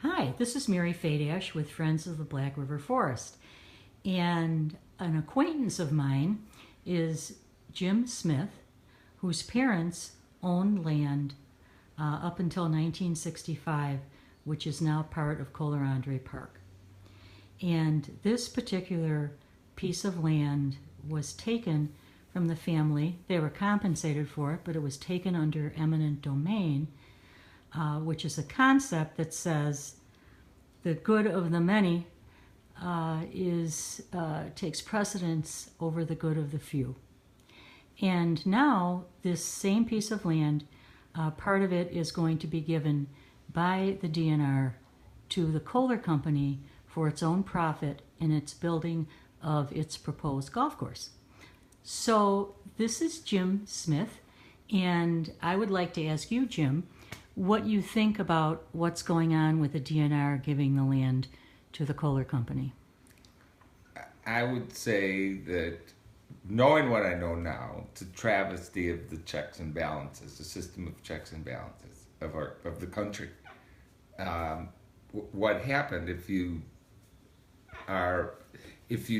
Hi, this is Mary Fadash with Friends of the Black River Forest. And an acquaintance of mine is Jim Smyth, whose parents owned land up until 1965, which is now part of Kohler Andrae Park. And this particular piece of land was taken from the family. They were compensated for it, but it was taken under eminent domain, which is a concept that says the good of the many takes precedence over the good of the few. And now this same piece of land, part of it is going to be given by the DNR to the Kohler Company for its own profit in its building of its proposed golf course. So this is Jim Smyth, and I would like to ask you, Jim, what you think about what's going on with the DNR giving the land to the Kohler Company. I would say that, knowing what I know now, it's a travesty of the checks and balances, the system of checks and balances of the country. What happened if you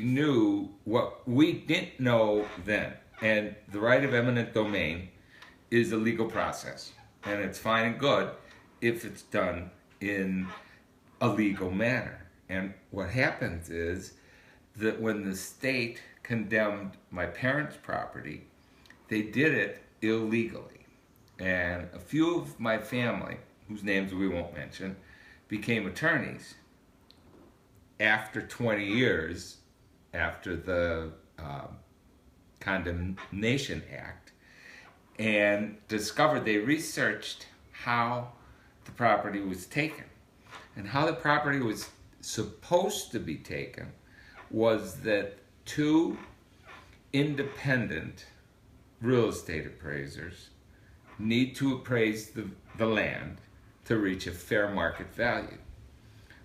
knew what we didn't know then, and the right of eminent domain is a legal process, and it's fine and good if it's done in a legal manner. And what happens is that when the state condemned my parents' property, they did it illegally. And a few of my family, whose names we won't mention, became attorneys after 20 years after the Condemnation Act, and discovered, they researched how the property was taken. And how the property was supposed to be taken was that two independent real estate appraisers need to appraise the land to reach a fair market value.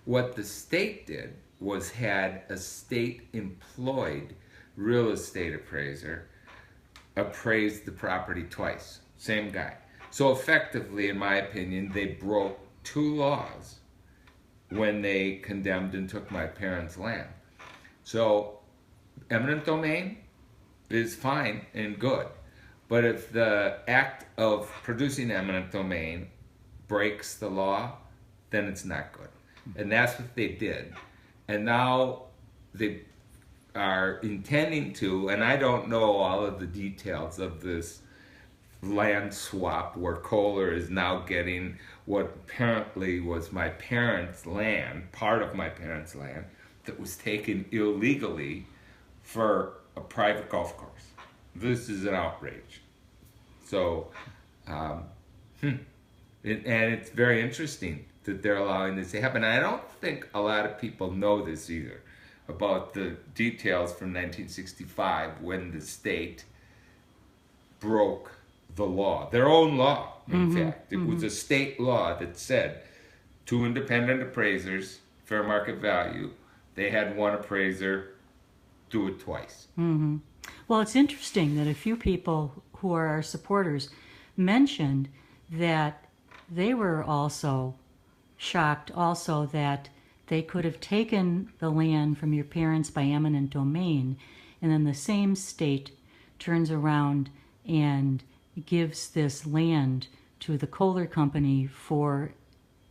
What the state did was had a state-employed real estate appraiser appraise the property twice, same guy. So effectively, in my opinion, they broke two laws when they condemned and took my parents' land. So eminent domain is fine and good, but if the act of producing eminent domain breaks the law, then it's not good. And that's what they did. And now they are intending to, and I don't know all of the details of this land swap where Kohler is now getting what apparently was my parents' land, part of my parents' land, that was taken illegally for a private golf course. This is an outrage. So, and it's very interesting that they're allowing this to happen. I don't think a lot of people know this either, about the details from 1965 when the state broke the law, their own law, in fact. It was a state law that said two independent appraisers, fair market value. They had one appraiser do it twice. Well, it's interesting that a few people who are our supporters mentioned that they were also shocked also that they could have taken the land from your parents by eminent domain, and then the same state turns around and gives this land to the Kohler Company for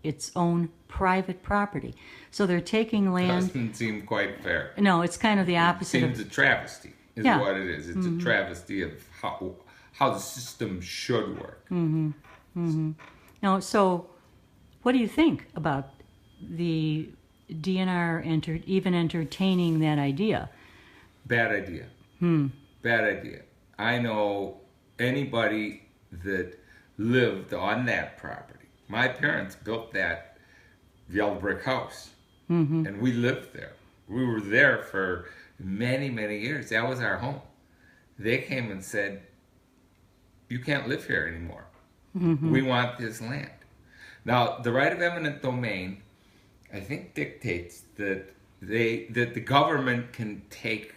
its own private property. So they're taking land. Doesn't seem quite fair. No, it's kind of the opposite. It seems a travesty is what it is. It's a travesty of how the system should work. Now, so what do you think about the DNR even entertaining that idea? Bad idea. Bad idea. I know anybody that lived on that property. My parents built that yellow brick house, and we lived there. We were there for many, many years. That was our home. They came and said, "You can't live here anymore. We want this land." Now, the right of eminent domain, I think, dictates that the government can take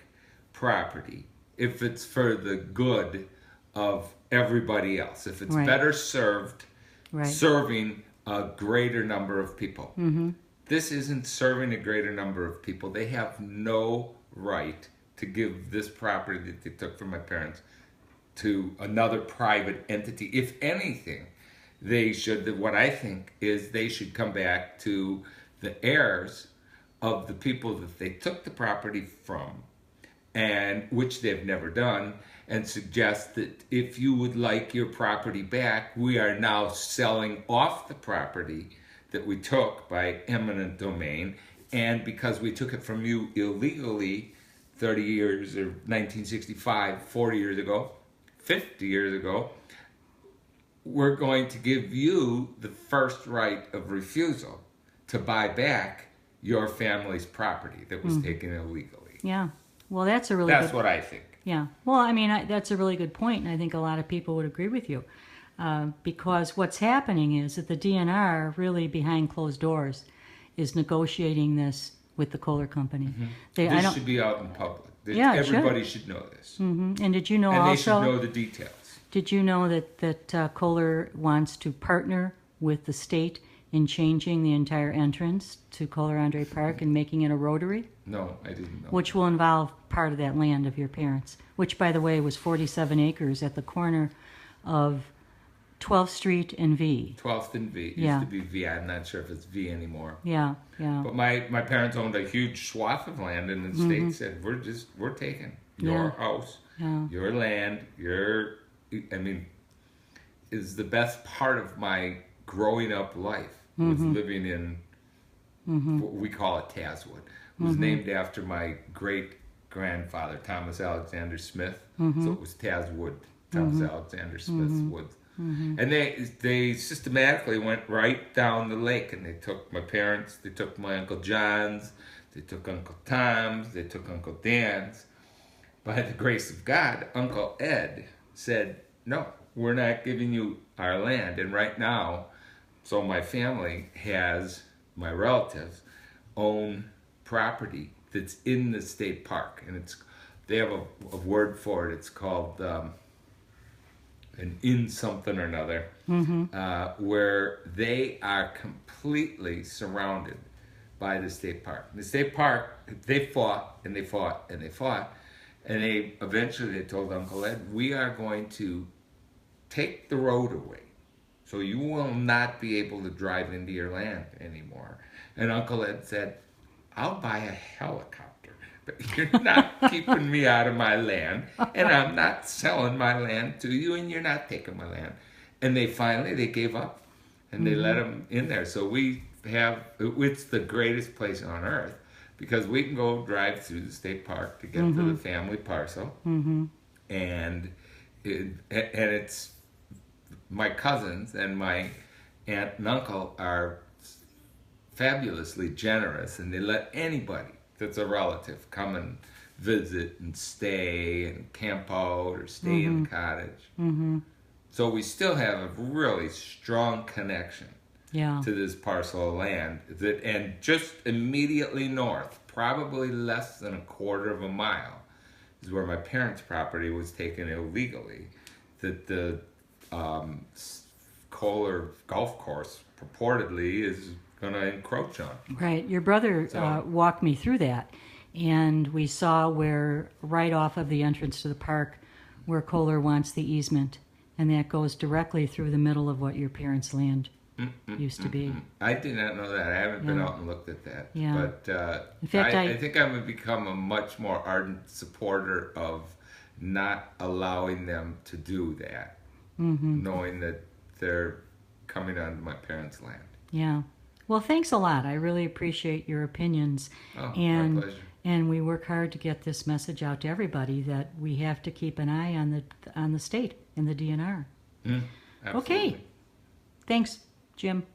property if it's for the good of everybody else. If it's better served serving a greater number of people. Mm-hmm. This isn't serving a greater number of people. They have no right to give this property that they took from my parents to another private entity. If anything, they should, what I think is they should come back to the heirs of the people that they took the property from, and which they've never done, and suggest that if you would like your property back, we are now selling off the property that we took by eminent domain, and because we took it from you illegally 30 years or 1965, 40 years ago, 50 years ago, we're going to give you the first right of refusal to buy back your family's property that was taken illegally. Yeah. Well, that's a really That's good... what I think. Yeah. Well, I mean, that's a really good point, and I think a lot of people would agree with you. Because what's happening is that the DNR, really behind closed doors, is negotiating this with the Kohler Company. This should be out in public. Yeah, everybody should know this. And did you know and also... they should know the details. Did you know that Kohler wants to partner with the state in changing the entire entrance to Kohler Andrae Park and making it a rotary? No, I didn't know. Which will involve part of that land of your parents, which, by the way, was 47 acres at the corner of 12th Street and V. 12th and V. It Yeah. used to be V. I'm not sure if it's V anymore. Yeah, yeah. But my parents owned a huge swath of land, and the state said, we're taking your house, your land, is the best part of my growing up life was living in what we call it Tazwood. It was named after my great grandfather, Thomas Alexander Smyth. So it was Tazwood, Thomas Alexander Smith's woods. And they systematically went right down the lake, and they took my parents, they took my Uncle John's, they took Uncle Tom's, they took Uncle Dan's. By the grace of God, Uncle Ed said, no, we're not giving you our land. And right now, so my family has, my relatives, own property that's in the state park. And they have a word for it. It's called an in something or another, where they are completely surrounded by the state park. The state park, they fought and they fought and they fought. And eventually told Uncle Ed, we are going to take the road away. So you will not be able to drive into your land anymore. And Uncle Ed said, I'll buy a helicopter, but you're not keeping me out of my land, and I'm not selling my land to you, and you're not taking my land. And they gave up, and they let them in there. So it's the greatest place on earth, because we can go drive through the state park to get to the family parcel, and it's my cousins and my aunt and uncle are fabulously generous, and they let anybody that's a relative come and visit and stay and camp out or stay in the cottage. So we still have a really strong connection to this parcel of land and just immediately north, probably less than a quarter of a mile, is where my parents' property was taken illegally, that the Kohler golf course purportedly is going to encroach on. Right. Your brother walked me through that, and we saw where, right off of the entrance to the park, where Kohler wants the easement, and that goes directly through the middle of what your parents' land used to be. I did not know that. I haven't been out and looked at that. Yeah. But in fact, I think I'm going to become a much more ardent supporter of not allowing them to do that, knowing that they're coming onto my parents' land. Yeah. Well, thanks a lot. I really appreciate your opinions. Oh, and, my pleasure. And we work hard to get this message out to everybody that we have to keep an eye on the state and the DNR. Absolutely. Okay. Thanks, Jim.